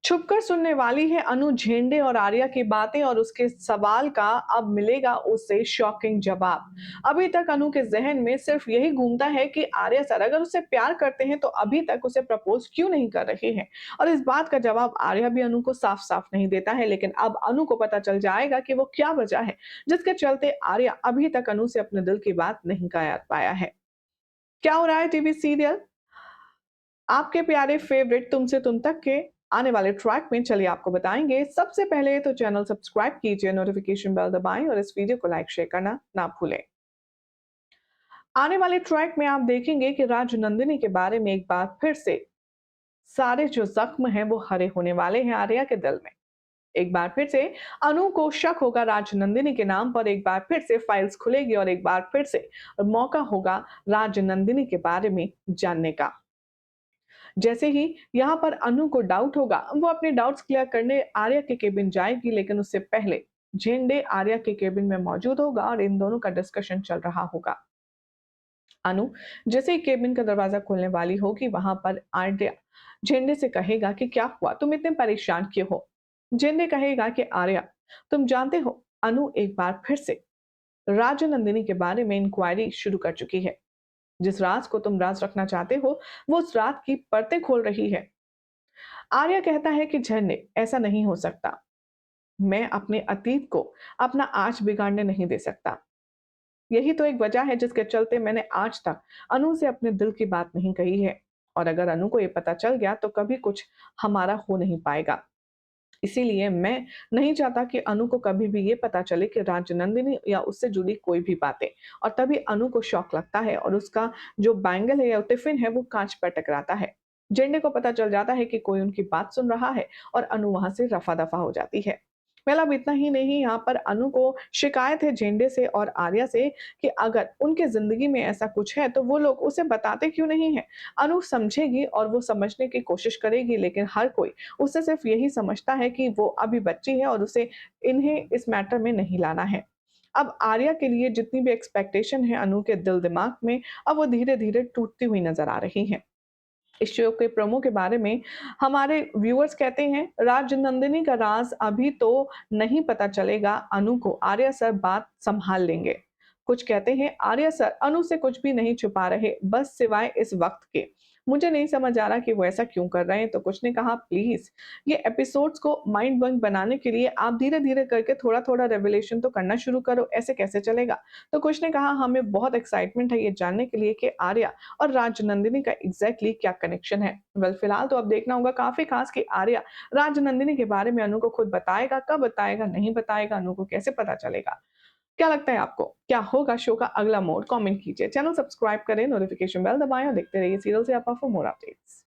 छुपकर सुनने वाली है अनु झेंडे और आर्या की बातें और उसके सवाल का अब मिलेगा उससे शॉकिंग जवाब। अभी तक अनु के जहन में सिर्फ यही घूमता है कि आर्या सर अगर उससे प्यार करते हैं तो अभी तक उसे प्रपोज क्यों नहीं कर रहे हैं। और इस बात का जवाब आर्या भी अनु को साफ साफ नहीं देता है, लेकिन अब अनु को पता चल जाएगा कि वो क्या वजह है जिसके चलते आर्या अभी तक अनु से अपने दिल की बात नहीं कह पाया है। क्या हो रहा है टीवी सीरियल आपके प्यारे फेवरेट तुमसे तुम तक के आने वाले ट्रैक में, चलिए आपको बताएंगे। सबसे पहले तो चैनल सब्सक्राइब कीजिए, नोटिफिकेशन बेल दबाएं और इस वीडियो को लाइक शेयर करना ना भूलें। आने वाले ट्रैक में आप देखेंगे कि राजनंदिनी के बारे में एक बार फिर से सारे जो जख्म हैं वो हरे होने वाले हैं आर्या के दिल में। एक बार फिर से अनु को शक होगा राजनंदिनी के नाम पर, एक बार फिर से फाइल्स खुलेगी और एक बार फिर से मौका होगा राजनंदिनी के बारे में जानने का। जैसे ही यहाँ पर अनु को डाउट होगा, वो अपने डाउट्स क्लियर करने आर्या के केबिन जाएगी, लेकिन उससे पहले झेंडे आर्या के केबिन में मौजूद होगा और इन दोनों का डिस्कशन चल रहा होगा। अनु जैसे ही केबिन का दरवाजा खोलने वाली होगी, वहां पर आर्या झेंडे से कहेगा कि क्या हुआ, तुम इतने परेशान क्यों हो। झेंडे कहेगा कि आर्या, तुम जानते हो अनु एक बार फिर से राजनंदिनी के बारे में इंक्वायरी शुरू कर चुकी है। जिस राज को तुम राज रखना चाहते हो, वो उस रात की परतें खोल रही है। आर्या कहता है कि झरने ऐसा नहीं हो सकता। मैं अपने अतीत को अपना आज बिगाड़ने नहीं दे सकता। यही तो एक वजह है जिसके चलते मैंने आज तक अनु से अपने दिल की बात नहीं कही है। और अगर अनु को ये पता चल गया तो कभी कुछ हमारा हो नहीं पाएगा। इसीलिए मैं नहीं चाहता कि अनु को कभी भी ये पता चले कि राजनंदिनी या उससे जुड़ी कोई भी बातें। और तभी अनु को शौक लगता है और उसका जो बैंगल है या टिफिन है वो कांच पर टकराता है। जेंडे को पता चल जाता है कि कोई उनकी बात सुन रहा है और अनु वहां से रफा दफा हो जाती है। पहला अब इतना ही नहीं, यहाँ पर अनु को शिकायत है जेंडे से और आर्या से कि अगर उनके जिंदगी में ऐसा कुछ है तो वो लोग उसे बताते क्यों नहीं है। अनु समझेगी और वो समझने की कोशिश करेगी, लेकिन हर कोई उससे सिर्फ यही समझता है कि वो अभी बच्ची है और उसे इन्हें इस मैटर में नहीं लाना है। अब आर्या के लिए जितनी भी एक्सपेक्टेशन है अनु के दिल दिमाग में, अब वो धीरे धीरे टूटती हुई नजर आ रही है। इस शो के प्रोमो के बारे में हमारे व्यूअर्स कहते हैं, राजनंदिनी का राज अभी तो नहीं पता चलेगा अनु को, आर्या सर बात संभाल लेंगे। कुछ कहते हैं आर्या सर अनु से कुछ भी नहीं छुपा रहे, बस सिवाय इस वक्त के। मुझे नहीं समझ आ रहा कि वो ऐसा क्यों कर रहे हैं। तो कुछ ने कहा प्लीज ये एपिसोड्स को माइंड ब्लोइंग बनाने के लिए आप धीरे धीरे करके थोड़ा थोड़ा रेवलेशन तो करना शुरू करो, ऐसे कैसे चलेगा। तो कुछ ने कहा हमें बहुत एक्साइटमेंट है ये जानने के लिए कि आर्या और राजनंदिनी का एग्जैक्टली क्या कनेक्शन है। वेल फिलहाल तो अब देखना होगा काफी खास कि आर्या राजनंदिनी के बारे में अनु को खुद बताएगा, कब बताएगा, नहीं बताएगा, अनु को कैसे पता चलेगा। क्या लगता है आपको, क्या होगा शो का अगला मोड़? कमेंट कीजिए, चैनल सब्सक्राइब करें, नोटिफिकेशन बेल दबाएं और देखते रहिए सीरियल से आपा फॉर मोर अपडेट्स।